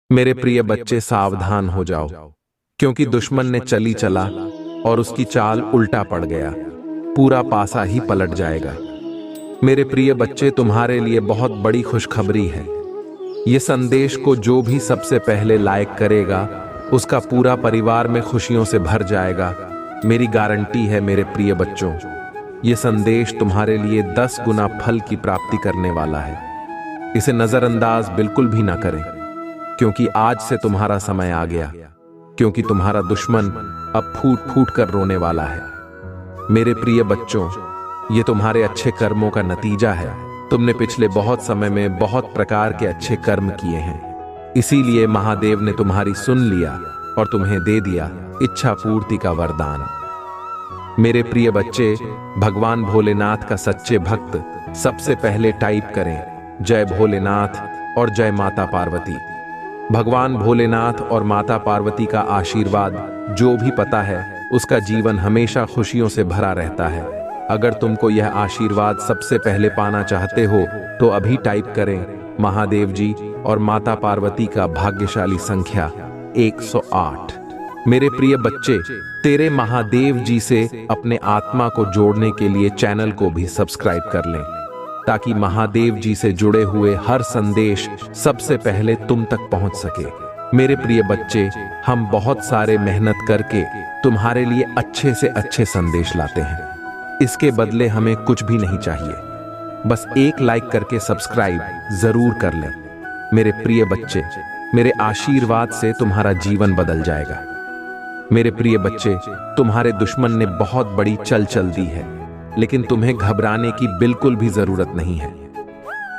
मेरे प्रिय बच्चे, सावधान हो जाओ, क्योंकि दुश्मन ने चली चला और उसकी चाल उल्टा पड़ गया। पूरा पासा ही पलट जाएगा। मेरे प्रिय बच्चे, तुम्हारे लिए बहुत बड़ी खुशखबरी है। ये संदेश को जो भी सबसे पहले लाइक करेगा, उसका पूरा परिवार में खुशियों से भर जाएगा। मेरी गारंटी है मेरे प्रिय बच्चों, ये संदेश तुम्हारे लिए 10 गुना फल की प्राप्ति करने वाला है। इसे नजरअंदाज बिल्कुल भी ना करें, क्योंकि आज से तुम्हारा समय आ गया। क्योंकि तुम्हारा दुश्मन अब फूट फूट कर रोने वाला है। मेरे प्रिय बच्चों, ये तुम्हारे अच्छे कर्मों का नतीजा है। तुमने पिछले बहुत समय में बहुत प्रकार के अच्छे कर्म किए हैं, इसीलिए महादेव ने तुम्हारी सुन लिया और तुम्हें दे दिया इच्छा पूर्ति का वरदान। मेरे प्रिय बच्चे, भगवान भोलेनाथ का सच्चे भक्त सबसे पहले टाइप करें जय भोलेनाथ और जय माता पार्वती। भगवान भोलेनाथ और माता पार्वती का आशीर्वाद जो भी पता है, उसका जीवन हमेशा खुशियों से भरा रहता है। अगर तुमको यह आशीर्वाद सबसे पहले पाना चाहते हो तो अभी टाइप करें महादेव जी और माता पार्वती का भाग्यशाली संख्या 108। मेरे प्रिय बच्चे, तेरे महादेव जी से अपने आत्मा को जोड़ने के लिए चैनल को भी सब्सक्राइब कर लें, ताकि महादेव जी से जुड़े हुए हर संदेश सबसे पहले तुम तक पहुंच सके। मेरे प्रिय बच्चे, हम बहुत सारे मेहनत करके तुम्हारे लिए अच्छे से अच्छे संदेश लाते हैं। इसके बदले हमें कुछ भी नहीं चाहिए, बस एक लाइक करके सब्सक्राइब जरूर कर लें। मेरे प्रिय बच्चे, मेरे आशीर्वाद से तुम्हारा जीवन बदल जाएगा। मेरे प्रिय बच्चे, तुम्हारे दुश्मन ने बहुत बड़ी चल दी है, लेकिन तुम्हें घबराने की बिल्कुल भी जरूरत नहीं है।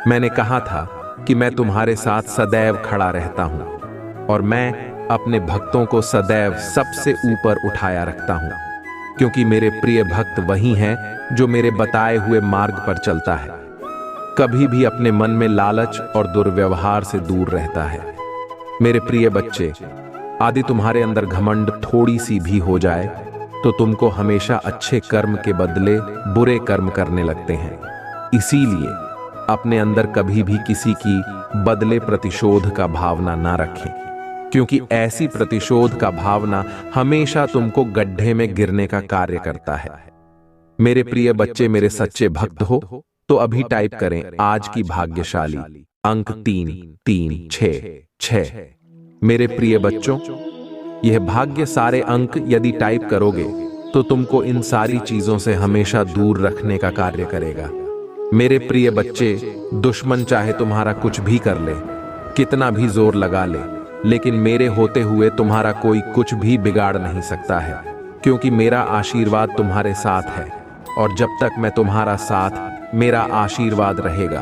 मैंने कहा था कि मैं तुम्हारे साथ सदैव खड़ा रहता हूं और मैं अपने भक्तों को सदैव सबसे ऊपर उठाया रखता हूं, क्योंकि मेरे प्रिय भक्त वही हैं जो मेरे बताए हुए मार्ग पर चलता है, कभी भी अपने मन में लालच और दुर्व्यवहार से दूर रहता है। मेरे प्रिय बच्चे, यदि तुम्हारे अंदर घमंड थोड़ी सी भी हो जाए तो तुमको हमेशा अच्छे कर्म के बदले बुरे कर्म करने लगते हैं। इसीलिए अपने अंदर कभी भी किसी की बदले प्रतिशोध का भावना ना रखें, क्योंकि ऐसी प्रतिशोध का भावना हमेशा तुमको गड्ढे में गिरने का कार्य करता है। मेरे प्रिय बच्चे, मेरे सच्चे भक्त हो तो अभी टाइप करें आज की भाग्यशाली अंक 3 3 6 6। मेरे प्रिय बच्चों, यह भाग्य सारे अंक यदि टाइप करोगे तो तुमको इन सारी चीजों से हमेशा दूर रखने का कार्य करेगा। मेरे प्रिय बच्चे, दुश्मन चाहे तुम्हारा कुछ भी कर ले, कितना भी जोर लगा ले, लेकिन मेरे होते हुए तुम्हारा कोई कुछ भी बिगाड़ नहीं सकता है, क्योंकि मेरा आशीर्वाद तुम्हारे साथ है और जब तक मैं तुम्हारा साथ, मेरा आशीर्वाद रहेगा।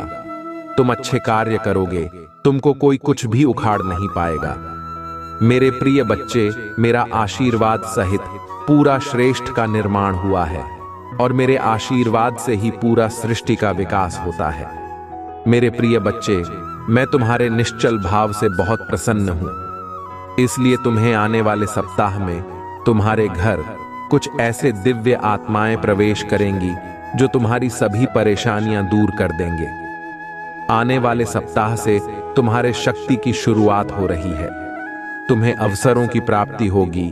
तुम अच्छे कार्य करोगे, तुमको कोई कुछ भी उखाड़ नहीं पाएगा। मेरे प्रिय बच्चे, मेरा आशीर्वाद सहित पूरा श्रेष्ठ का निर्माण हुआ है और मेरे आशीर्वाद से ही पूरा सृष्टि का विकास होता है। मेरे प्रिय बच्चे, मैं तुम्हारे निश्चल भाव से बहुत प्रसन्न हूं, इसलिए तुम्हें आने वाले सप्ताह में तुम्हारे घर कुछ ऐसे दिव्य आत्माएं प्रवेश करेंगी जो तुम्हारी सभी परेशानियां दूर कर देंगे। आने वाले सप्ताह से तुम्हारे शक्ति की शुरुआत हो रही है। तुम्हें अवसरों की प्राप्ति होगी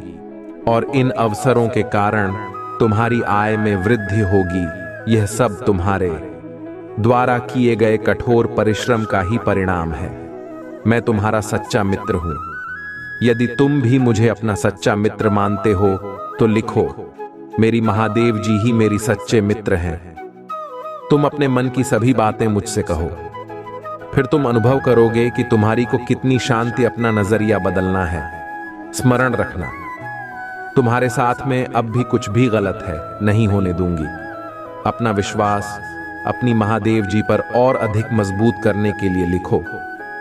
और इन अवसरों के कारण तुम्हारी आय में वृद्धि होगी। यह सब तुम्हारे द्वारा किए गए कठोर परिश्रम का ही परिणाम है। मैं तुम्हारा सच्चा मित्र हूं। यदि तुम भी मुझे अपना सच्चा मित्र मानते हो तो लिखो, मेरी महादेव जी ही मेरी सच्चे मित्र हैं। तुम अपने मन की सभी बातें मुझसे कहो, फिर तुम अनुभव करोगे कि तुम्हारी को कितनी शांति अपना नजरिया बदलना है। स्मरण रखना, तुम्हारे साथ में अब भी कुछ भी गलत है नहीं होने दूंगी। अपना विश्वास अपनी महादेव जी पर और अधिक मजबूत करने के लिए लिखो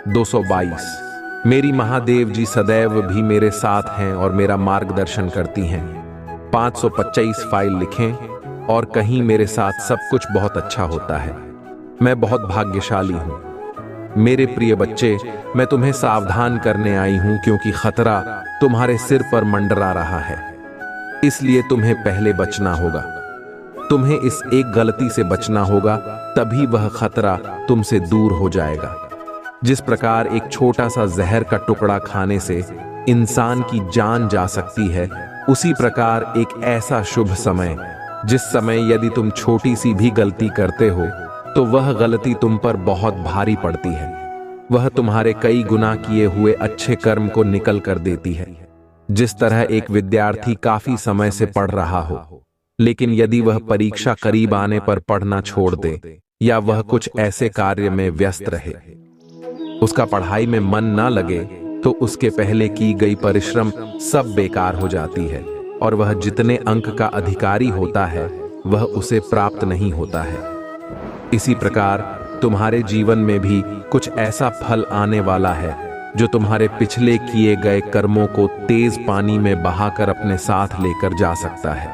222। मेरी महादेव जी सदैव भी मेरे साथ हैं और मेरा मार्गदर्शन करती हैं। 525 फाइल लिखें और कहीं मेरे साथ सब कुछ बहुत अच्छा होता है। मैं बहुत भाग्यशाली हूं। मेरे प्रिय बच्चे, मैं तुम्हें सावधान करने आई हूं, क्योंकि खतरा तुम्हारे सिर पर मंडरा रहा है। इसलिए तुम्हें पहले बचना होगा। तुम्हें इस एक गलती से बचना होगा, तभी वह खतरा तुमसे दूर हो जाएगा। जिस प्रकार एक छोटा सा जहर का टुकड़ा खाने से इंसान की जान जा सकती है, उसी प्रकार एक ऐसा शुभ समय जिस समय यदि तुम छोटी सी भी गलती करते हो तो वह गलती तुम पर बहुत भारी पड़ती है। वह तुम्हारे कई गुना किए हुए अच्छे कर्म को निकल कर देती है। जिस तरह एक विद्यार्थी काफी समय से पढ़ रहा हो, लेकिन यदि वह परीक्षा करीब आने पर पढ़ना छोड़ दे या वह कुछ ऐसे कार्य में व्यस्त रहे, उसका पढ़ाई में मन ना लगे, तो उसके पहले की गई परिश्रम सब बेकार हो जाती है और वह जितने अंक का अधिकारी होता है वह उसे प्राप्त नहीं होता है। इसी प्रकार तुम्हारे जीवन में भी कुछ ऐसा फल आने वाला है जो तुम्हारे पिछले किए गए कर्मों को तेज पानी में बहाकर अपने साथ लेकर जा सकता है।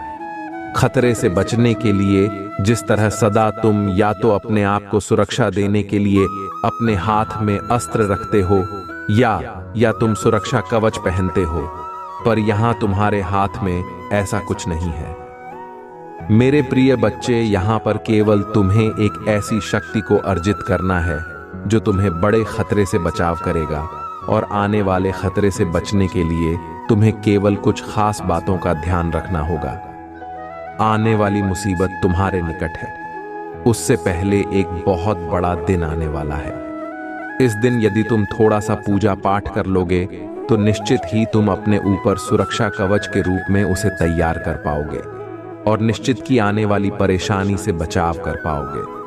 खतरे से बचने के लिए जिस तरह सदा तुम या तो अपने आप को सुरक्षा देने के लिए अपने हाथ में अस्त्र रखते हो या तुम सुरक्षा कवच पहनते हो, पर यहां तुम्हारे हाथ में ऐसा कुछ नहीं है। मेरे प्रिय बच्चे, यहां पर केवल तुम्हें एक ऐसी शक्ति को अर्जित करना है जो तुम्हें बड़े खतरे से बचाव करेगा, और आने वाले खतरे से बचने के लिए तुम्हें केवल कुछ खास बातों का ध्यान रखना होगा। आने वाली मुसीबत तुम्हारे निकट है, उससे पहले एक बहुत बड़ा दिन आने वाला है। इस दिन यदि तुम थोड़ा सा पूजा पाठ कर लोगे तो निश्चित ही तुम अपने ऊपर सुरक्षा कवच के रूप में उसे तैयार कर पाओगे और निश्चित की आने वाली परेशानी से बचाव कर पाओगे।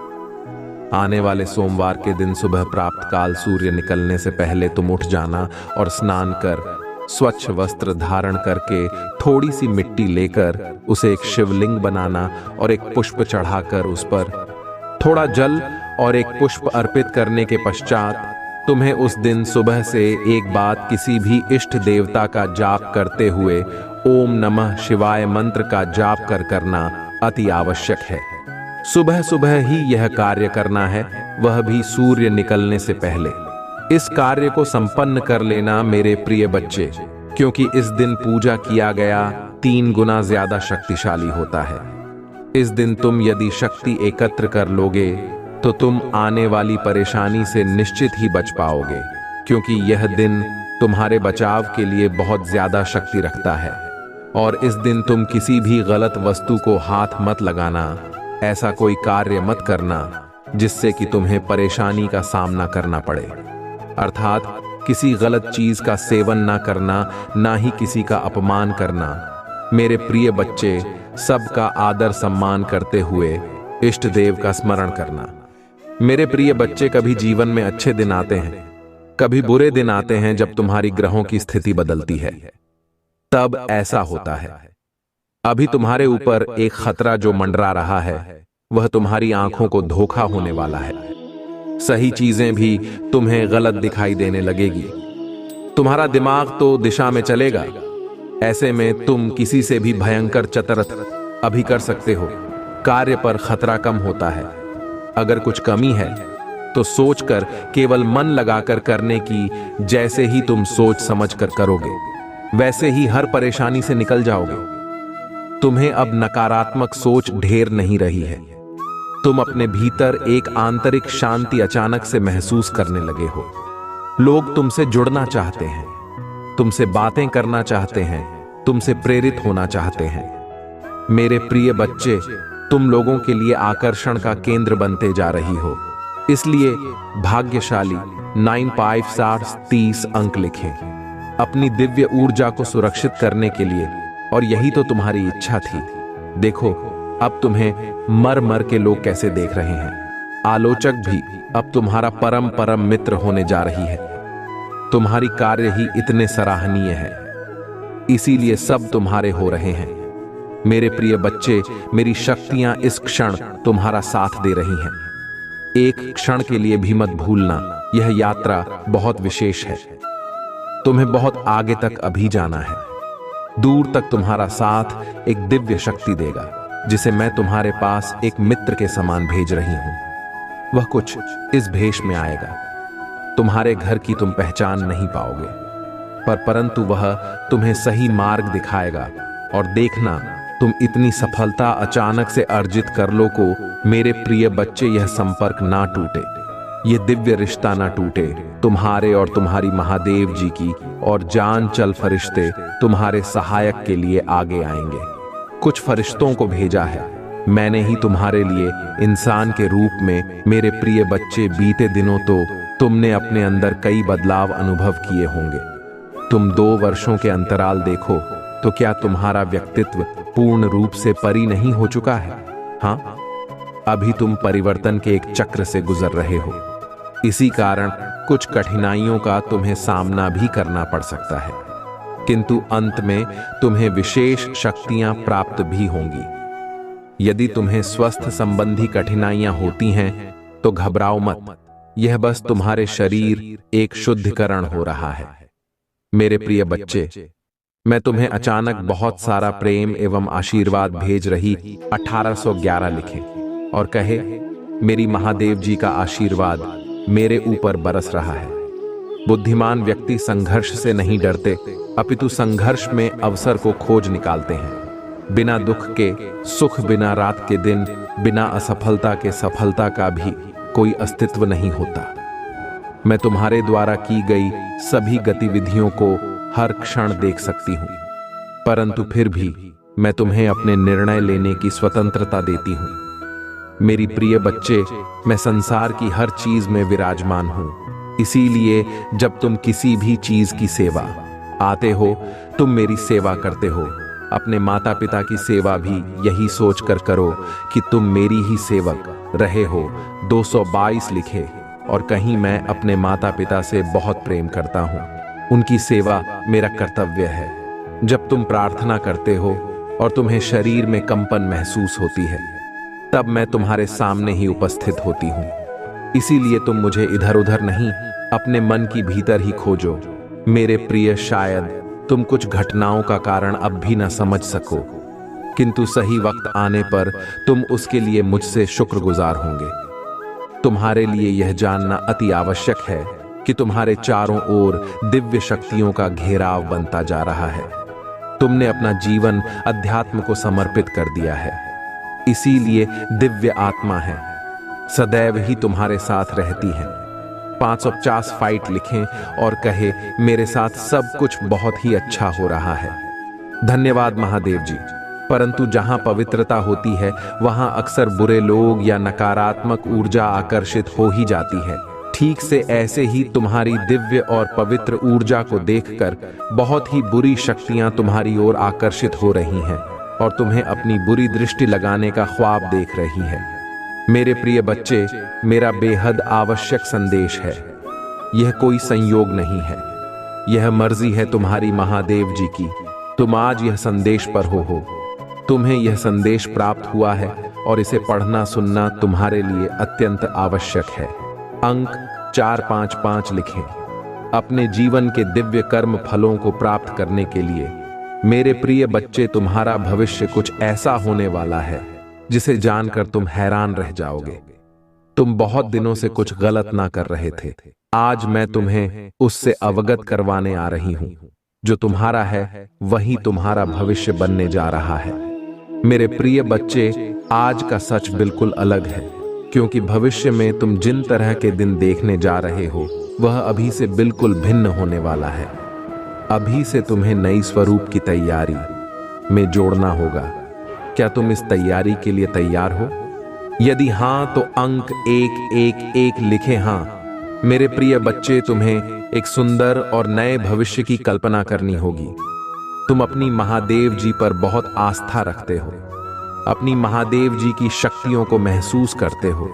आने वाले सोमवार के दिन सुबह प्राप्त काल सूर्य निकलने से पहले तुम उठ जाना और स्नान कर स्वच्छ वस्त्र धारण करके थोड़ी सी मिट्टी लेकर उसे एक शिवलिंग बनाना और एक पुष्प चढ़ाकर उस पर थोड़ा जल और एक पुष्प अर्पित करने के पश्चात तुम्हें उस दिन सुबह से एक बात किसी भी इष्ट देवता का जाप करते हुए ओम नमः शिवाय मंत्र का जाप करना अति आवश्यक है। सुबह सुबह ही यह कार्य करना है, वह भी सूर्य निकलने से पहले। इस कार्य को संपन्न कर लेना मेरे प्रिय बच्चे, क्योंकि इस दिन पूजा किया गया 3 गुना ज्यादा शक्तिशाली होता है। इस दिन तुम यदि शक्ति एकत्र कर लोगे तो तुम आने वाली परेशानी से निश्चित ही बच पाओगे, क्योंकि यह दिन तुम्हारे बचाव के लिए बहुत ज्यादा शक्ति रखता है। और इस दिन तुम किसी भी गलत वस्तु को हाथ मत लगाना, ऐसा कोई कार्य मत करना जिससे कि तुम्हें परेशानी का सामना करना पड़े। अर्थात किसी गलत चीज का सेवन ना करना, ना ही किसी का अपमान करना। मेरे प्रिय बच्चे, सबका आदर सम्मान करते हुए इष्ट देव का स्मरण करना। मेरे प्रिय बच्चे, कभी जीवन में अच्छे दिन आते हैं, कभी बुरे दिन आते हैं। जब तुम्हारी ग्रहों की स्थिति बदलती है तब ऐसा होता है। अभी तुम्हारे ऊपर एक खतरा जो मंडरा रहा है, वह तुम्हारी आंखों को धोखा होने वाला है। सही चीजें भी तुम्हें गलत दिखाई देने लगेगी। तुम्हारा दिमाग तो दिशा में चलेगा। ऐसे में तुम किसी से भी भयंकर चतुरत अभी कर सकते हो। कार्य पर खतरा कम होता है। अगर कुछ कमी है तो सोचकर, केवल मन लगाकर करने की, जैसे ही तुम सोच समझकर करोगे वैसे ही हर परेशानी से निकल जाओगे। तुम्हें अब नकारात्मक सोच ढेर नहीं रही है। तुम अपने भीतर एक आंतरिक शांति अचानक से महसूस करने लगे हो। लोग तुमसे जुड़ना चाहते हैं, तुमसे बातें करना चाहते हैं, तुमसे प्रेरित होना चाहते हैं। मेरे प्रिय बच्चे, तुम लोगों के लिए आकर्षण का केंद्र बनते जा रही हो। इसलिए भाग्यशाली 9, 5, 7, 30 अंक लिखें अपनी दिव्य ऊर्जा को सुरक्षित करने के लिए, और यही तो तुम्हारी इच्छा थी। देखो अब तुम्हें मर मर के लोग कैसे देख रहे हैं। आलोचक भी अब तुम्हारा परम मित्र होने जा रही है। तुम्हारी कार्य ही इतने सराहनीय है, इसीलिए सब तुम्हारे हो रहे हैं। मेरे प्रिय बच्चे, मेरी शक्तियां इस क्षण तुम्हारा साथ दे रही हैं। एक क्षण के लिए भी मत भूलना, यह यात्रा बहुत विशेष है। तुम्हें बहुत आगे तक अभी जाना है। दूर तक तुम्हारा साथ एक दिव्य शक्ति देगा, जिसे मैं तुम्हारे पास एक मित्र के समान भेज रही हूं। वह कुछ इस भेष में आएगा। तुम्हारे घर की तुम पहचान नहीं पाओगे, परंतु वह तुम्हें सही मार्ग दिखाएगा। और देखना, तुम इतनी सफलता अचानक से अर्जित कर लो को मेरे प्रिय बच्चे, यह संपर्क ना टूटे। ये दिव्य रिश्ता ना टूटे। तुम्हारे और तुम्हारी महादेव जी की और जान चल फरिश्ते तुम्हारे सहायक के लिए आगे आएंगे। कुछ फरिश्तों को भेजा है मैंने ही तुम्हारे लिए इंसान के रूप में। मेरे प्रिय बच्चे, बीते दिनों तो तुमने अपने अंदर कई बदलाव अनुभव किए होंगे। तुम 2 वर्षों के अंतराल देखो तो क्या तुम्हारा व्यक्तित्व पूर्ण रूप से परी नहीं हो चुका है? हाँ, अभी तुम परिवर्तन के एक चक्र से गुजर रहे हो। इसी कारण कुछ कठिनाइयों का तुम्हें सामना भी करना पड़ सकता है, किंतु अंत में तुम्हें विशेष शक्तियां प्राप्त भी होंगी। यदि तुम्हें स्वस्थ संबंधी कठिनाइयां होती हैं तो घबराओ मत, यह बस तुम्हारे शरीर एक शुद्धिकरण हो रहा है। मेरे प्रिय बच्चे, मैं तुम्हें अचानक बहुत सारा प्रेम एवं आशीर्वाद भेज रही 1811 लिखे और कहे, मेरी महादेव जी का आशीर्वाद मेरे ऊपर बरस रहा है। बुद्धिमान व्यक्ति संघर्ष से नहीं डरते, अपितु संघर्ष में अवसर को खोज निकालते हैं। बिना दुख के सुख, बिना रात के दिन, बिना असफलता के सफलता का भी कोई अस्तित्व नहीं होता। मैं तुम्हारे द्वारा की गई सभी गतिविधियों को हर क्षण देख सकती हूं, परंतु फिर भी मैं तुम्हें अपने निर्णय लेने की स्वतंत्रता देती हूं। मेरी प्रिय बच्चे, मैं संसार की हर चीज में विराजमान हूं, इसीलिए जब तुम किसी भी चीज की सेवा आते हो, तुम मेरी सेवा करते हो। अपने माता पिता की सेवा भी यही सोचकर करो कि तुम मेरी ही सेवक रहे हो। 222 लिखे और कहीं, मैं अपने माता पिता से बहुत प्रेम करता हूं, उनकी सेवा मेरा कर्तव्य है। जब तुम प्रार्थना करते हो और तुम्हें शरीर में कंपन महसूस होती है, तब मैं तुम्हारे सामने ही उपस्थित होती हूँ। इसीलिए तुम मुझे इधर उधर नहीं, अपने मन की भीतर ही खोजो। मेरे प्रिय, शायद तुम कुछ घटनाओं का कारण अब भी न समझ सको, किंतु सही वक्त आने पर तुम उसके लिए मुझसे शुक्रगुजार होंगे। तुम्हारे लिए यह जानना अति आवश्यक है कि तुम्हारे चारों ओर दिव्य शक्तियों का घेराव बनता जा रहा है। तुमने अपना जीवन अध्यात्म को समर्पित कर दिया है, इसीलिए दिव्य आत्मा है सदैव ही तुम्हारे साथ रहती है। 550 फाइट लिखें और कहे, मेरे साथ सब कुछ बहुत ही अच्छा हो रहा है। धन्यवाद महादेव जी। परंतु जहां पवित्रता होती है वहां अक्सर बुरे लोग या नकारात्मक ऊर्जा आकर्षित हो ही जाती है। ठीक से ऐसे ही तुम्हारी दिव्य और पवित्र ऊर्जा को देखकर बहुत ही बुरी शक्तियां तुम्हारी ओर आकर्षित हो रही हैं और तुम्हें अपनी बुरी दृष्टि लगाने का ख्वाब देख रही है। मेरे प्रिय बच्चे, मेरा बेहद आवश्यक संदेश है। यह कोई संयोग नहीं है, यह मर्जी है तुम्हारी महादेव जी की। तुम आज यह संदेश पर हो। तुम्हें यह संदेश प्राप्त हुआ है और इसे पढ़ना सुनना तुम्हारे लिए अत्यंत आवश्यक है। अंक 455 लिखें। अपने जीवन के दिव्य कर्म फलों को प्राप्त करने के लिए मेरे प्रिय बच्चे, तुम्हारा भविष्य कुछ ऐसा होने वाला है जिसे जानकर तुम हैरान रह जाओगे। तुम बहुत दिनों से कुछ गलत ना कर रहे थे, आज मैं तुम्हें उससे अवगत करवाने आ रही हूं। जो तुम्हारा है वही तुम्हारा भविष्य बनने जा रहा है। मेरे प्रिय बच्चे, आज का सच बिल्कुल अलग है, क्योंकि भविष्य में तुम जिन तरह के दिन देखने जा रहे हो वह अभी से बिल्कुल भिन्न होने वाला है। अभी से तुम्हें नई स्वरूप की तैयारी में जोड़ना होगा। क्या तुम इस तैयारी के लिए तैयार हो? यदि हां तो अंक 111 लिखें। हाँ मेरे प्रिय बच्चे, तुम्हें एक सुंदर और नए भविष्य की कल्पना करनी होगी। तुम अपनी महादेव जी पर बहुत आस्था रखते हो, अपनी महादेव जी की शक्तियों को महसूस करते हो।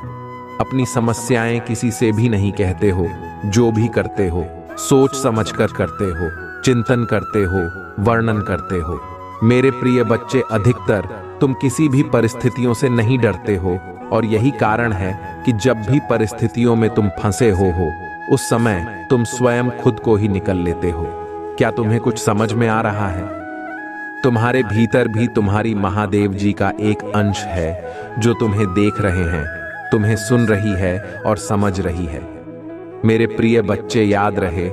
अपनी समस्याएं किसी से भी नहीं कहते हो, जो भी करते हो सोच समझकर करते हो, चिंतन करते हो, वर्णन करते हो। मेरे प्रिय बच्चे, अधिकतर तुम किसी भी परिस्थितियों से नहीं डरते हो और यही कारण है कि जब भी परिस्थितियों में तुम फंसे हो उस समय तुम स्वयं खुद को ही निकल लेते हो। क्या तुम्हें कुछ समझ में आ रहा है? तुम्हारे भीतर भी तुम्हारी महादेव जी का एक अंश है जो तुम्हें देख रहे हैं, तुम्हें सुन रही है और समझ रही है। मेरे प्रिय बच्चे, याद रहे,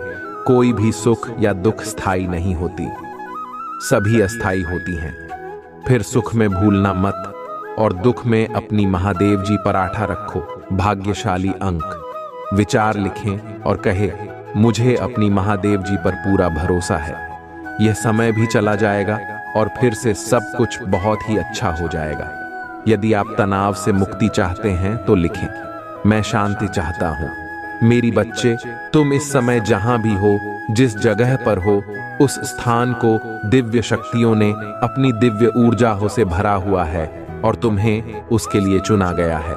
कोई भी सुख या दुख स्थायी नहीं होती, सभी अस्थायी होती हैं। फिर सुख में भूलना मत और दुख में अपनी महादेव जी पर आठा रखो। भाग्यशाली अंक विचार लिखें और कहे, मुझे अपनी महादेव जी पर पूरा भरोसा है। यह समय भी चला जाएगा और फिर से सब कुछ बहुत ही अच्छा हो जाएगा। यदि आप तनाव से मुक्ति चाहते हैं तो लिखें, मैं शांति चाहता हूँ। मेरी बच्चे, तुम इस समय जहां भी हो, जिस जगह पर हो, उस स्थान को दिव्य शक्तियों ने अपनी दिव्य ऊर्जा से भरा हुआ है और तुम्हें उसके लिए चुना गया है।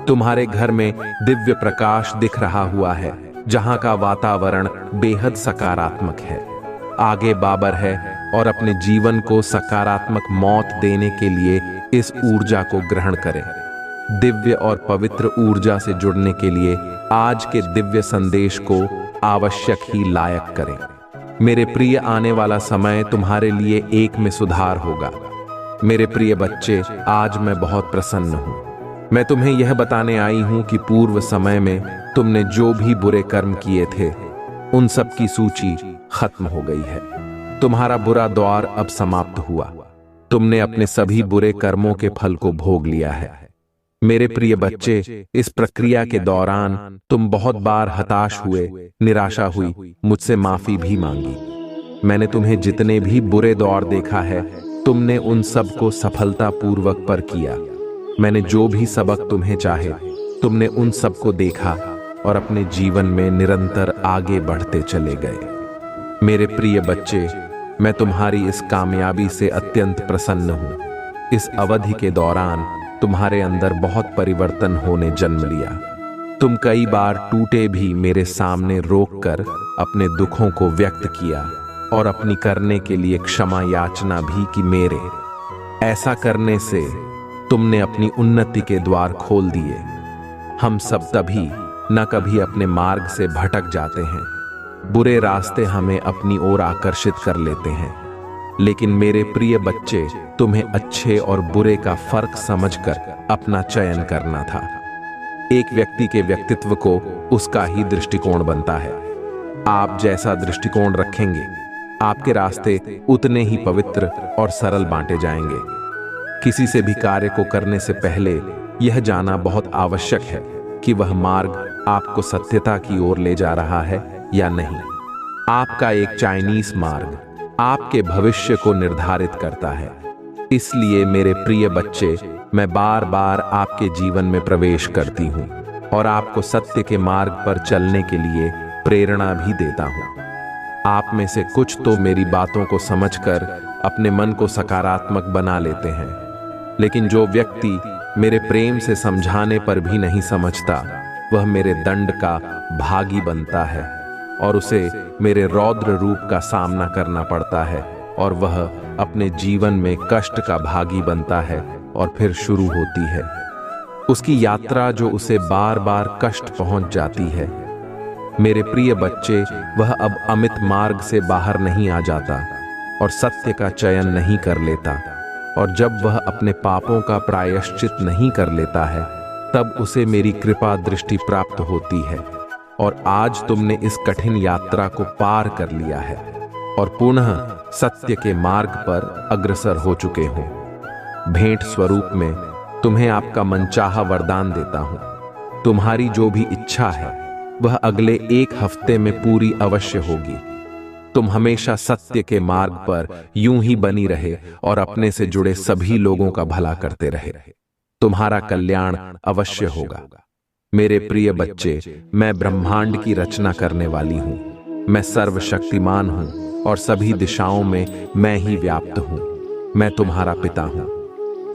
तुम्हारे घर में दिव्य प्रकाश दिख रहा हुआ है, जहां का वातावरण बेहद सकारात्मक है। आगे बाबर है और अपने जीवन को सकारात्मक मौत देने के लिए इस ऊर्जा को ग्रहण करें। दिव्य और पवित्र ऊर्जा से जुड़ने के लिए आज के दिव्य संदेश को आवश्यक ही लायक करें। मेरे प्रिय, आने वाला समय तुम्हारे लिए एक में सुधार होगा। मेरे प्रिय बच्चे, आज मैं बहुत प्रसन्न हूं। मैं तुम्हें यह बताने आई हूं कि पूर्व समय में तुमने जो भी बुरे कर्म किए थे, उन सब की सूची खत्म हो गई है। तुम्हारा बुरा दौर अब समाप्त हुआ। तुमने अपने सभी बुरे कर्मों के फल को भोग लिया है। मेरे प्रिय बच्चे, इस प्रक्रिया के दौरान तुम बहुत बार हताश हुए, निराशा हुई, मुझसे माफी भी मांगी। मैंने तुम्हें जितने भी बुरे दौर देखा है, तुमने उन सब को सफलतापूर्वक पर किया। मैंने जो भी सबक तुम्हें चाहे, तुमने उन सब को देखा और अपने जीवन में निरंतर आगे बढ़ते चले गए। मेरे प्रिय बच्चे, मैं तुम्हारी इस कामयाबी से अत्यंत प्रसन्न हूं। इस अवधि के दौरान तुम्हारे अंदर बहुत परिवर्तन होने जन्म लिया। तुम कई बार टूटे भी मेरे सामने रोककर अपने दुखों को व्यक्त किया और अपनी करने के लिए क्षमा याचना भी की। मेरे ऐसा करने से तुमने अपनी उन्नति के द्वार खोल दिए। हम सब तभी न कभी अपने मार्ग से भटक जाते हैं। बुरे रास्ते हमें अपनी ओर आकर्षित कर लेते हैं, लेकिन मेरे प्रिय बच्चे, तुम्हें अच्छे और बुरे का फर्क समझकर अपना चयन करना था। एक व्यक्ति के व्यक्तित्व को उसका ही दृष्टिकोण बनता है। आप जैसा दृष्टिकोण रखेंगे, आपके रास्ते उतने ही पवित्र और सरल बांटे जाएंगे। किसी से भी कार्य को करने से पहले यह जानना बहुत आवश्यक है कि वह मार्ग आपको सत्यता की ओर ले जा रहा है या नहीं। आपका एक चाइनीज मार्ग आपके भविष्य को निर्धारित करता है। इसलिए मेरे प्रिय बच्चे, मैं बार बार आपके जीवन में प्रवेश करती हूँ और आपको सत्य के मार्ग पर चलने के लिए प्रेरणा भी देता हूँ। आप में से कुछ तो मेरी बातों को समझकर अपने मन को सकारात्मक बना लेते हैं, लेकिन जो व्यक्ति मेरे प्रेम से समझाने पर भी नहीं समझता, वह मेरे दंड का भागी बनता है और उसे मेरे रौद्र रूप का सामना करना पड़ता है और वह अपने जीवन में कष्ट का भागी बनता है और फिर शुरू होती है उसकी यात्रा, जो उसे बार बार कष्ट पहुंच जाती है। मेरे प्रिय बच्चे, वह अब अमित मार्ग से बाहर नहीं आ जाता और सत्य का चयन नहीं कर लेता, और जब वह अपने पापों का प्रायश्चित नहीं कर लेता है, तब उसे मेरी कृपा दृष्टि प्राप्त होती है और आज तुमने इस कठिन यात्रा को पार कर लिया है और पुनः सत्य के मार्ग पर अग्रसर हो चुके हो। भेंट स्वरूप में तुम्हें आपका मनचाहा वरदान देता हूं। तुम्हारी जो भी इच्छा है वह अगले 1 हफ्ते में पूरी अवश्य होगी। तुम हमेशा सत्य के मार्ग पर यूं ही बनी रहे और अपने से जुड़े सभी लोगों का भला करते रहे। तुम्हारा कल्याण अवश्य होगा। मेरे प्रिय बच्चे, मैं ब्रह्मांड की रचना करने वाली हूं। मैं सर्वशक्तिमान हूं और सभी दिशाओं में मैं ही व्याप्त हूं। मैं तुम्हारा पिता हूं,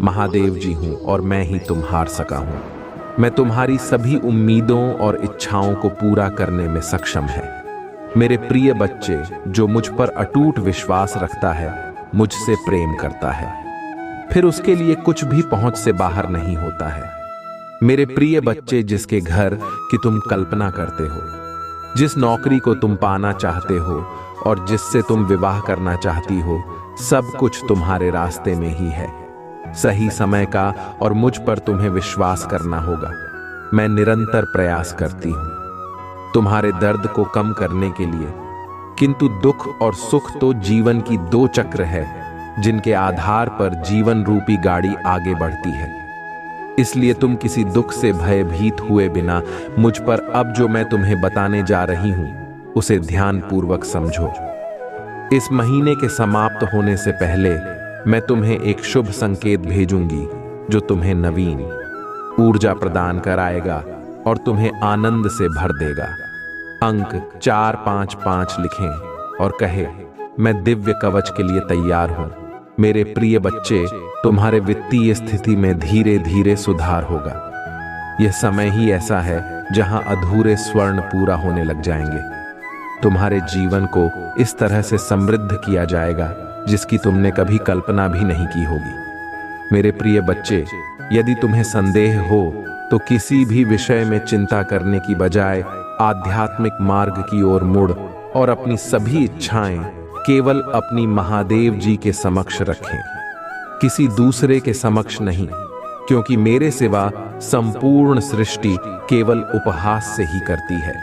महादेव जी हूं और मैं ही तुम हार सका हूं। मैं तुम्हारी सभी उम्मीदों और इच्छाओं को पूरा करने में सक्षम है। मेरे प्रिय बच्चे, जो मुझ पर अटूट विश्वास रखता है, मुझसे प्रेम करता है, फिर उसके लिए कुछ भी पहुंच से बाहर नहीं होता है। मेरे प्रिय बच्चे, जिसके घर की तुम कल्पना करते हो, जिस नौकरी को तुम पाना चाहते हो और जिससे तुम विवाह करना चाहती हो, सब कुछ तुम्हारे रास्ते में ही है। सही समय का और मुझ पर तुम्हें विश्वास करना होगा। मैं निरंतर प्रयास करती हूं तुम्हारे दर्द को कम करने के लिए, किंतु दुख और सुख तो जीवन की 2 चक्र है जिनके आधार पर जीवन रूपी गाड़ी आगे बढ़ती है। इसलिए तुम किसी दुख से भयभीत हुए बिना मुझ पर अब जो मैं तुम्हें बताने जा रही हूं उसे ध्यानपूर्वक समझो। इस महीने के समाप्त होने से पहले मैं तुम्हें एक शुभ संकेत भेजूंगी जो तुम्हें नवीन ऊर्जा प्रदान कराएगा और तुम्हें आनंद से भर देगा। अंक 455 लिखें और कहे, मैं दिव्य कवच के लिए तैयार हूं। मेरे प्रिय बच्चे, तुम्हारे वित्तीय स्थिति में धीरे धीरे सुधार होगा। यह समय ही ऐसा है जहां अधूरे स्वर्ण पूरा होने लग जाएंगे। तुम्हारे जीवन को इस तरह से समृद्ध किया जाएगा जिसकी तुमने कभी कल्पना भी नहीं की होगी। मेरे प्रिय बच्चे, यदि तुम्हें संदेह हो तो किसी भी विषय में चिंता करने की बजाय आध्यात्मिक मार्ग की ओर मुड़ और अपनी सभी इच्छाएं केवल अपनी महादेव जी के समक्ष रखें, किसी दूसरे के समक्ष नहीं, क्योंकि मेरे सिवा संपूर्ण सृष्टि केवल उपहास से ही करती है।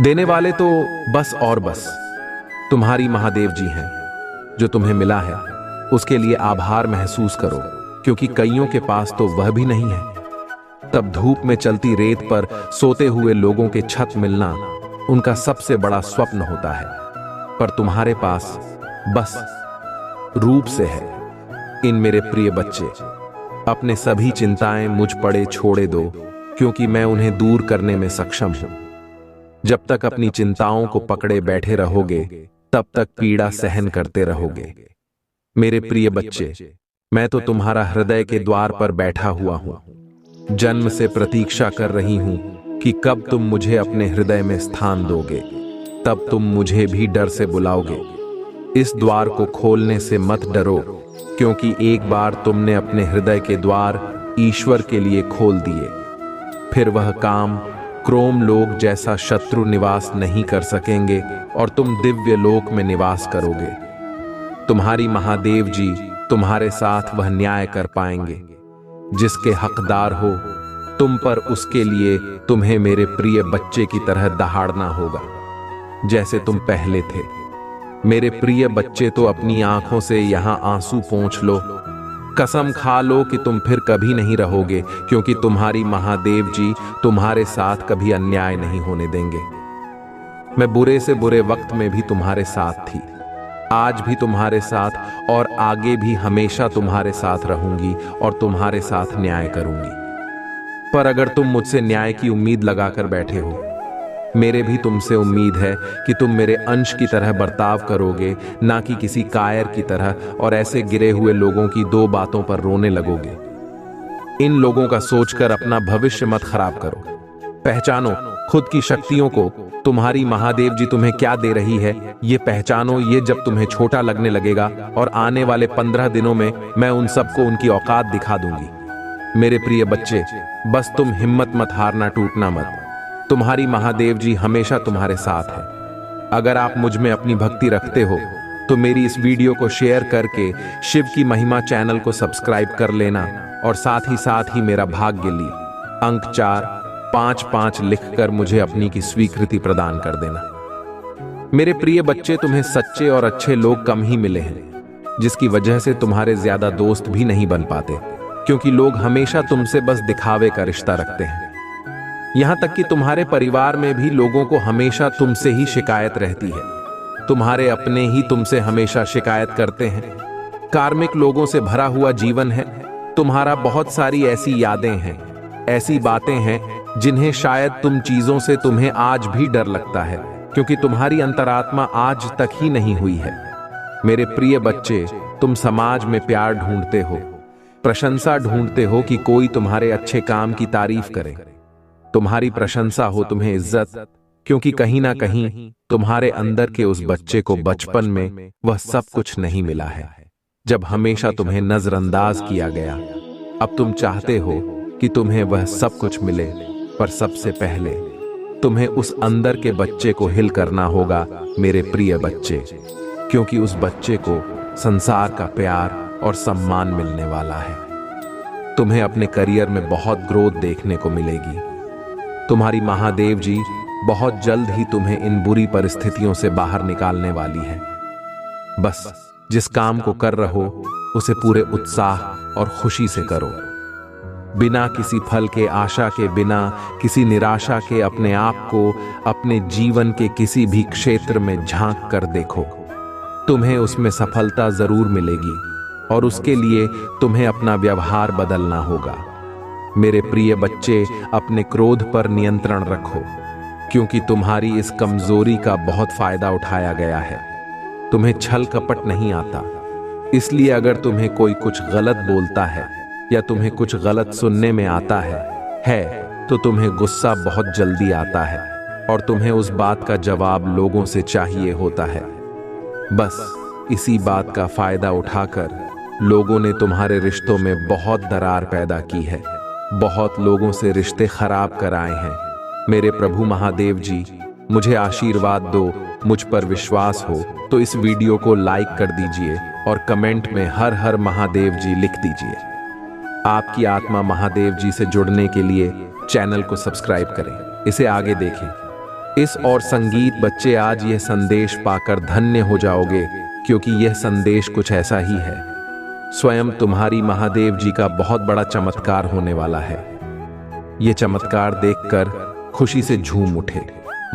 देने वाले तो बस और बस तुम्हारी महादेव जी हैं। जो तुम्हें मिला है उसके लिए आभार महसूस करो, क्योंकि कईयों के पास तो वह भी नहीं है। तब धूप में चलती रेत पर सोते हुए लोगों के छत मिलना उनका सबसे बड़ा स्वप्न होता है, पर तुम्हारे पास बस रूप से है। इन मेरे प्रिय बच्चे, अपने सभी चिंताएं मुझ पड़े छोड़े दो, क्योंकि मैं उन्हें दूर करने में सक्षम हूं। जब तक अपनी चिंताओं को पकड़े बैठे रहोगे तब तक पीड़ा सहन करते रहोगे। मेरे प्रिय बच्चे, मैं तो तुम्हारा हृदय के द्वार पर बैठा हुआ हूं। जन्म से प्रतीक्षा कर रही हूं कि कब तुम मुझे अपने हृदय में स्थान दोगे, तब तुम मुझे भी डर से बुलाओगे। इस द्वार को खोलने से मत डरो, क्योंकि एक बार तुमने अपने हृदय के द्वार ईश्वर के लिए खोल दिए, फिर वह काम क्रोम लोक जैसा शत्रु निवास नहीं कर सकेंगे और तुम दिव्य लोक में निवास करोगे। तुम्हारी महादेव जी तुम्हारे साथ वह न्याय कर पाएंगे जिसके हकदार हो तुम पर। उसके लिए तुम्हें मेरे प्रिय बच्चे की तरह दहाड़ना होगा जैसे तुम पहले थे। मेरे प्रिय बच्चे, तो अपनी आंखों से यहां आंसू पोंछ लो, कसम खा लो कि तुम फिर कभी नहीं रहोगे, क्योंकि तुम्हारी महादेव जी तुम्हारे साथ कभी अन्याय नहीं होने देंगे। मैं बुरे से बुरे वक्त में भी तुम्हारे साथ थी, आज भी तुम्हारे साथ और आगे भी हमेशा तुम्हारे साथ रहूंगी और तुम्हारे साथ न्याय करूंगी। पर अगर तुम मुझसे न्याय की उम्मीद लगाकर बैठे हो, मेरे भी तुमसे उम्मीद है कि तुम मेरे अंश की तरह बर्ताव करोगे, ना कि किसी कायर की तरह, और ऐसे गिरे हुए लोगों की दो बातों पर रोने लगोगे। इन लोगों का सोचकर अपना भविष्य मत खराब करो। पहचानो खुद की शक्तियों को। तुम्हारी महादेव जी तुम्हें क्या दे रही है ये पहचानो। ये जब तुम्हें छोटा लगने लगेगा और आने वाले 15 दिनों में मैं उन सबको उनकी औकात दिखा दूंगी। मेरे प्रिय बच्चे, बस तुम हिम्मत मत हारना, टूटना मत। तुम्हारी महादेव जी हमेशा तुम्हारे साथ है। अगर आप मुझ में अपनी भक्ति रखते हो तो मेरी इस वीडियो को शेयर करके शिव की महिमा चैनल को सब्सक्राइब कर लेना और साथ ही मेरा भाग्य ली अंक 455 लिखकर मुझे अपनी की स्वीकृति प्रदान कर देना। मेरे प्रिय बच्चे, तुम्हें सच्चे और अच्छे लोग कम ही मिले हैं, जिसकी वजह से तुम्हारे ज्यादा दोस्त भी नहीं बन पाते, क्योंकि लोग हमेशा तुमसे बस दिखावे का रिश्ता रखते हैं। यहां तक कि तुम्हारे परिवार में भी लोगों को हमेशा तुमसे ही शिकायत रहती है। तुम्हारे अपने ही तुमसे हमेशा शिकायत करते हैं। कार्मिक लोगों से भरा हुआ जीवन है तुम्हारा। बहुत सारी ऐसी यादें हैं, ऐसी बातें हैं जिन्हें शायद तुम चीजों से तुम्हें आज भी डर लगता है, क्योंकि तुम्हारी अंतरात्मा आज तक ही नहीं हुई है। मेरे प्रिय बच्चे, तुम समाज में प्यार ढूंढते हो, प्रशंसा ढूंढते हो कि कोई तुम्हारे अच्छे काम की तारीफ करे, तुम्हारी प्रशंसा हो, तुम्हें इज्जत, क्योंकि कहीं ना कहीं तुम्हारे अंदर के उस बच्चे को बचपन में वह सब कुछ नहीं मिला है, जब हमेशा तुम्हें नजरअंदाज किया गया। अब तुम चाहते हो कि तुम्हें वह सब कुछ मिले, पर सबसे पहले तुम्हें उस अंदर के बच्चे को हिल करना होगा मेरे प्रिय बच्चे, क्योंकि उस बच्चे को संसार का प्यार और सम्मान मिलने वाला है। तुम्हें अपने करियर में बहुत ग्रोथ देखने को मिलेगी। तुम्हारी महादेव जी बहुत जल्द ही तुम्हें इन बुरी परिस्थितियों से बाहर निकालने वाली है। बस जिस काम को कर रहो उसे पूरे उत्साह और खुशी से करो। बिना किसी फल के आशा के, बिना किसी निराशा के अपने आप को अपने जीवन के किसी भी क्षेत्र में झांक कर देखो। तुम्हें उसमें सफलता जरूर मिलेगी और उसके लिए तुम्हें अपना व्यवहार बदलना होगा। मेरे प्रिय बच्चे, अपने क्रोध पर नियंत्रण रखो, क्योंकि तुम्हारी इस कमजोरी का बहुत फायदा उठाया गया है। तुम्हें छल कपट नहीं आता, इसलिए अगर तुम्हें कोई कुछ गलत बोलता है या तुम्हें कुछ गलत सुनने में आता है तो तुम्हें गुस्सा बहुत जल्दी आता है और तुम्हें उस बात का जवाब लोगों से चाहिए होता है। बस इसी बात का फायदा उठाकर लोगों ने तुम्हारे रिश्तों में बहुत दरार पैदा की है, बहुत लोगों से रिश्ते खराब कराए हैं। मेरे प्रभु महादेव जी, मुझे आशीर्वाद दो, मुझ पर विश्वास हो तो इस वीडियो को लाइक कर दीजिए और कमेंट में हर हर महादेव जी लिख दीजिए। आपकी आत्मा महादेव जी से जुड़ने के लिए चैनल को सब्सक्राइब करें, इसे आगे देखें। इस और संगीत बच्चे, आज यह संदेश पाकर धन्य हो जाओगे, क्योंकि यह संदेश कुछ ऐसा ही है। स्वयं तुम्हारी महादेव जी का बहुत बड़ा चमत्कार होने वाला है। यह चमत्कार देखकर खुशी से झूम उठे,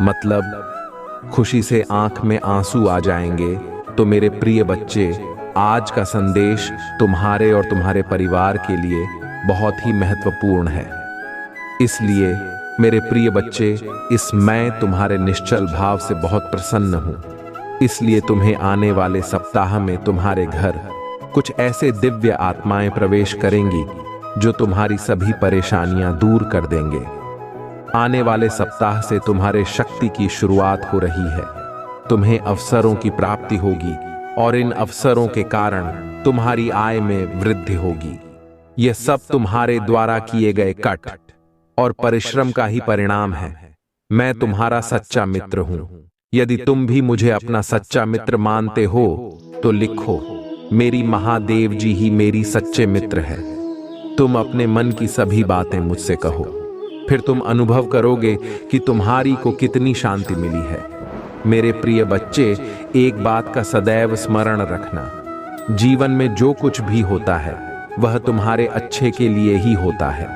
मतलब खुशी से आंख में आंसू आ जाएंगे। तो मेरे प्रिय बच्चे, आज का संदेश तुम्हारे और तुम्हारे परिवार के लिए बहुत ही महत्वपूर्ण है। इसलिए मेरे प्रिय बच्चे, इस मैं तुम्हारे निश्चल भाव से बहुत प्रसन्न हूं। इसलिए तुम्हें आने वाले सप्ताह में तुम्हारे घर कुछ ऐसे दिव्य आत्माएं प्रवेश करेंगी जो तुम्हारी सभी परेशानियां दूर कर देंगे। आने वाले सप्ताह से तुम्हारे शक्ति की शुरुआत हो रही है। तुम्हें अवसरों की प्राप्ति होगी और इन अवसरों के कारण तुम्हारी आय में वृद्धि होगी। यह सब तुम्हारे द्वारा किए गए कष्ट और परिश्रम का ही परिणाम है। मैं तुम्हारा सच्चा मित्र हूं। यदि तुम भी मुझे अपना सच्चा मित्र मानते हो तो लिखो, मेरी महादेव जी ही मेरी सच्चे मित्र है। तुम अपने मन की सभी बातें मुझसे कहो, फिर तुम अनुभव करोगे कि तुम्हारी को कितनी शांति मिली है। मेरे प्रिय बच्चे, एक बात का सदैव स्मरण रखना, जीवन में जो कुछ भी होता है वह तुम्हारे अच्छे के लिए ही होता है।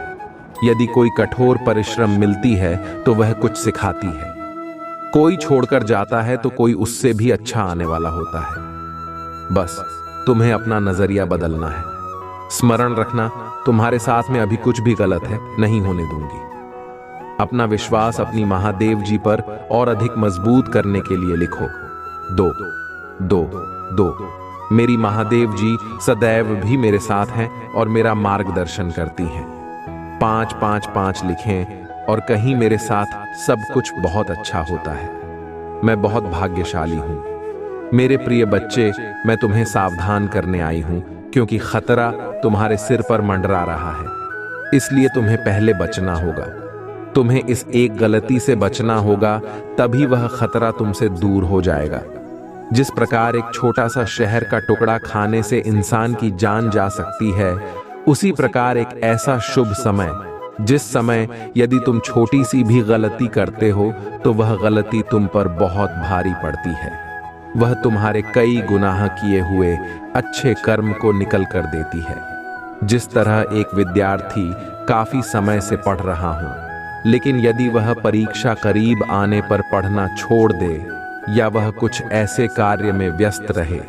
यदि कोई कठोर परिश्रम मिलती है तो वह कुछ सिखाती है। कोई छोड़कर जाता है तो कोई उससे भी अच्छा आने वाला होता है। बस तुम्हें अपना नजरिया बदलना है। स्मरण रखना, तुम्हारे साथ में अभी कुछ भी गलत है नहीं होने दूंगी। अपना विश्वास अपनी महादेव जी पर और अधिक मजबूत करने के लिए लिखो, 2 2 2। मेरी महादेव जी सदैव भी मेरे साथ हैं और मेरा मार्गदर्शन करती हैं। 5 5 5 लिखें और कहीं मेरे साथ सब कुछ बहुत अच्छा होता है। मैं बहुत भाग्यशाली हूं। मेरे प्रिय बच्चे, मैं तुम्हें सावधान करने आई हूं, क्योंकि खतरा तुम्हारे सिर पर मंडरा रहा है। इसलिए तुम्हें पहले बचना होगा। तुम्हें इस एक गलती से बचना होगा, तभी वह खतरा तुमसे दूर हो जाएगा। जिस प्रकार एक छोटा सा शहर का टुकड़ा खाने से इंसान की जान जा सकती है, उसी प्रकार एक ऐसा शुभ समय, जिस समय यदि तुम छोटी सी भी गलती करते हो तो वह गलती तुम पर बहुत भारी पड़ती है। वह तुम्हारे कई गुनाह किए हुए अच्छे कर्म को निकल कर देती है। जिस तरह एक विद्यार्थी काफी समय से पढ़ रहा हूं, लेकिन यदि वह परीक्षा करीब आने पर पढ़ना छोड़ दे या वह कुछ ऐसे कार्य में व्यस्त रहे,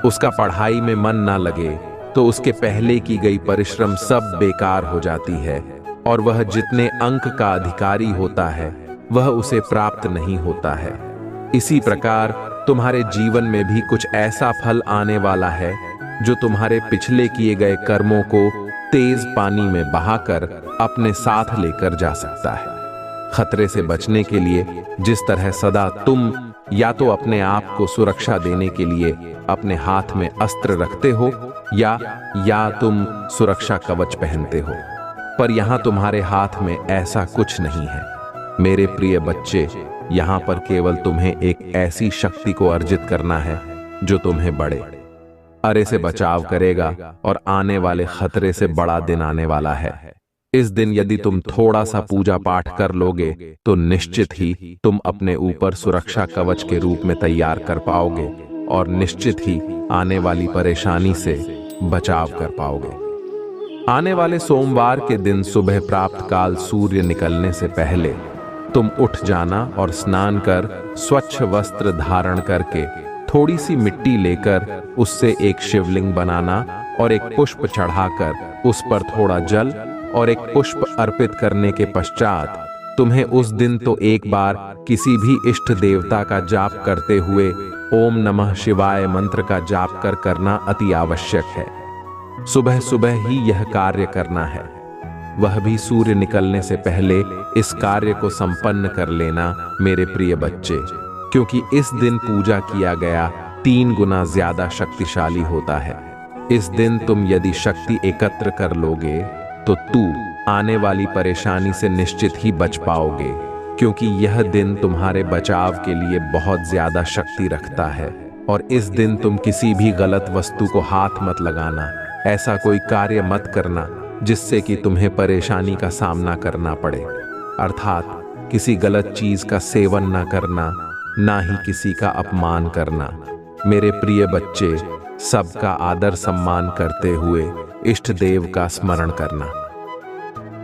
उसका पढ़ाई में मन ना लगे, तो उसके पहले की गई परिश्रम सब बेकार हो जाती है और वह जितने अंक का अधिकारी होता है वह उसे प्राप्त नहीं होता है। इसी प्रकार तुम्हारे जीवन में भी कुछ ऐसा फल आने वाला है जो तुम्हारे पिछले किए गए कर्मों को तेज पानी में बहाकर अपने साथ लेकर जा सकता है। खतरे से बचने के लिए जिस तरह सदा तुम या तो अपने आप को सुरक्षा देने के लिए अपने हाथ में अस्त्र रखते हो या तुम सुरक्षा कवच पहनते हो, पर यहां तुम्हारे हाथ में ऐसा कुछ नहीं है। मेरे प्रिय बच्चे, यहां पर केवल तुम्हें एक ऐसी शक्ति को अर्जित करना है जो तुम्हें बड़े अरे से बचाव करेगा और आने वाले खतरे से बड़ा दिन आने वाला है। इस दिन यदि तुम थोड़ा सा पूजा पाठ कर लोगे तो निश्चित ही तुम अपने ऊपर सुरक्षा कवच के रूप में तैयार कर पाओगे और निश्चित ही आने वाली परेशानी से बचाव कर पाओगे। आने वाले सोमवार के दिन सुबह प्राप्त काल सूर्य निकलने से पहले तुम उठ जाना और स्नान कर स्वच्छ वस्त्र धारण करके थोड़ी सी मिट्टी लेकर उससे एक शिवलिंग बनाना और एक पुष्प चढ़ाकर उस पर थोड़ा जल और एक पुष्प अर्पित करने के पश्चात तुम्हें उस दिन तो एक बार किसी भी इष्ट देवता का जाप करते हुए ओम नमः शिवाय मंत्र का जाप करना अति आवश्यक है। सुबह सुबह ही यह कार्य करना है, वह भी सूर्य निकलने से पहले इस कार्य को संपन्न कर लेना मेरे प्रिय बच्चे, क्योंकि इस दिन पूजा किया गया 3 गुना ज्यादा शक्तिशाली होता है। इस दिन तुम यदि शक्ति एकत्र कर लोगे तो तू आने वाली परेशानी से निश्चित ही बच पाओगे, क्योंकि यह दिन तुम्हारे बचाव के लिए बहुत ज्यादा शक्ति रखता है। और इस दिन तुम किसी भी गलत वस्तु को हाथ मत लगाना, ऐसा कोई कार्य मत करना जिससे कि तुम्हें परेशानी का सामना करना पड़े, अर्थात किसी गलत चीज का सेवन ना करना, ना ही किसी का अपमान करना। मेरे प्रिय बच्चे, सबका आदर सम्मान करते हुए इष्ट देव का स्मरण करना।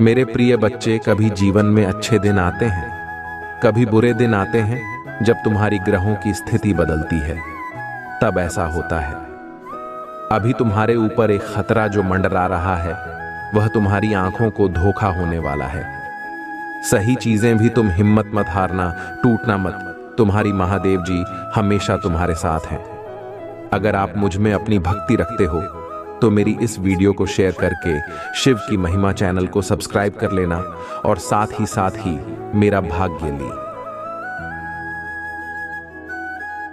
मेरे प्रिय बच्चे, कभी जीवन में अच्छे दिन आते हैं, कभी बुरे दिन आते हैं। जब तुम्हारी ग्रहों की स्थिति बदलती है तब ऐसा होता है। अभी तुम्हारे ऊपर एक खतरा जो मंडरा रहा है वह तुम्हारी आंखों को धोखा होने वाला है। सही चीजें भी तुम हिम्मत मत हारना, टूटना मत। तुम्हारी महादेव जी हमेशा तुम्हारे साथ हैं। अगर आप मुझ में अपनी भक्ति रखते हो तो मेरी इस वीडियो को शेयर करके शिव की महिमा चैनल को सब्सक्राइब कर लेना और साथ ही मेरा भाग्य ली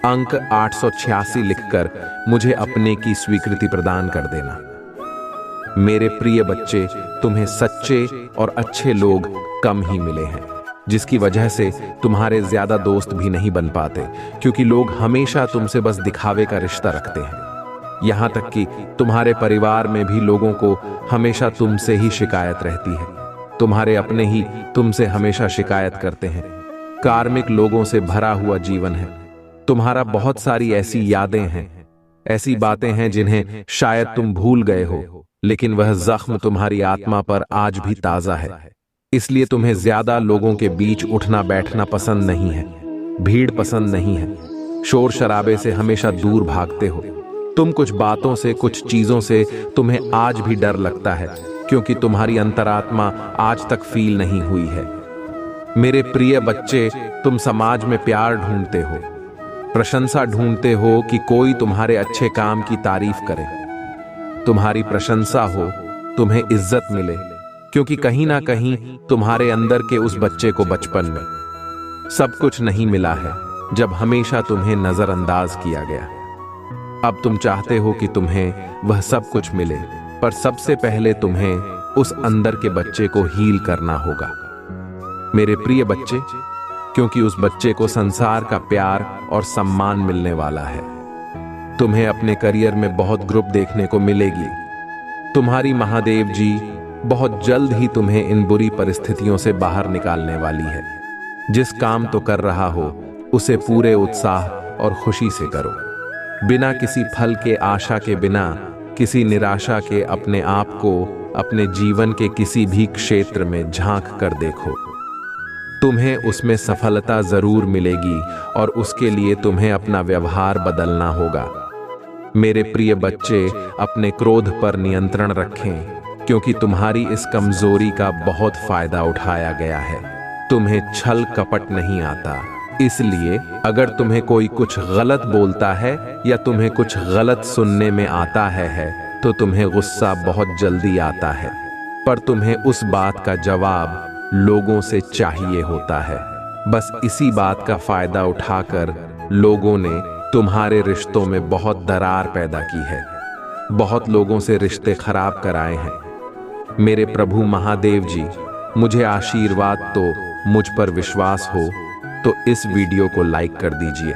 अंक 886 लिखकर मुझे अपने की स्वीकृति प्रदान कर देना। मेरे प्रिय बच्चे, तुम्हें सच्चे और अच्छे लोग कम ही मिले हैं, जिसकी वजह से तुम्हारे ज्यादा दोस्त भी नहीं बन पाते, क्योंकि लोग हमेशा तुमसे बस दिखावे का रिश्ता रखते हैं। यहां तक कि तुम्हारे परिवार में भी लोगों को हमेशा तुमसे ही शिकायत रहती है। तुम्हारे अपने ही तुमसे हमेशा शिकायत करते हैं। कार्मिक लोगों से भरा हुआ जीवन है तुम्हारा। बहुत सारी ऐसी यादें हैं, ऐसी बातें हैं जिन्हें शायद तुम भूल गए हो, लेकिन वह जख्म तुम्हारी आत्मा पर आज भी ताजा है। इसलिए तुम्हें ज्यादा लोगों के बीच उठना बैठना पसंद नहीं है, भीड़ पसंद नहीं है, शोर शराबे से हमेशा दूर भागते हो। तुम कुछ बातों से, कुछ चीजों से तुम्हें आज भी डर लगता है, क्योंकि तुम्हारी अंतरात्मा आज तक फील नहीं हुई है। मेरे प्रिय बच्चे, तुम समाज में प्यार ढूंढते हो, प्रशंसा ढूंढते हो कि कोई तुम्हारे अच्छे काम की तारीफ करे, तुम्हारी प्रशंसा हो, तुम्हें इज्जत मिले, क्योंकि कहीं ना कहीं तुम्हारे अंदर के उस बच्चे को बचपन में सब कुछ नहीं मिला है, जब हमेशा तुम्हें नजरअंदाज किया गया। अब तुम चाहते हो कि तुम्हें वह सब कुछ मिले, पर सबसे पहले तुम्हें उस अंदर के बच्चे को हील करना होगा मेरे प्रिय बच्चे, क्योंकि उस बच्चे को संसार का प्यार और सम्मान मिलने वाला है। तुम्हें अपने करियर में बहुत ग्रुप देखने को मिलेगी। तुम्हारी महादेव जी बहुत जल्द ही तुम्हें इन बुरी परिस्थितियों से बाहर निकालने वाली है। जिस काम तो कर रहा हो उसे पूरे उत्साह और खुशी से करो, बिना किसी फल के आशा के, बिना किसी निराशा के अपने आप को अपने जीवन के किसी भी क्षेत्र में झांक कर देखो। तुम्हें उसमें सफलता जरूर मिलेगी और उसके लिए तुम्हें अपना व्यवहार बदलना होगा। मेरे प्रिय बच्चे, अपने क्रोध पर नियंत्रण रखें, क्योंकि तुम्हारी इस कमजोरी का बहुत फायदा उठाया गया है। तुम्हें छल कपट नहीं आता, इसलिए अगर तुम्हें कोई कुछ गलत बोलता है या तुम्हें कुछ गलत सुनने में आता है तो तुम्हें गुस्सा बहुत जल्दी आता है, पर तुम्हें उस बात का जवाब लोगों से चाहिए होता है। बस इसी बात का फायदा उठाकर लोगों ने तुम्हारे रिश्तों में बहुत दरार पैदा की है, बहुत लोगों से रिश्ते खराब कराए हैं। मेरे प्रभु महादेव जी, मुझे आशीर्वाद तो मुझ पर विश्वास हो तो इस वीडियो को लाइक कर दीजिए।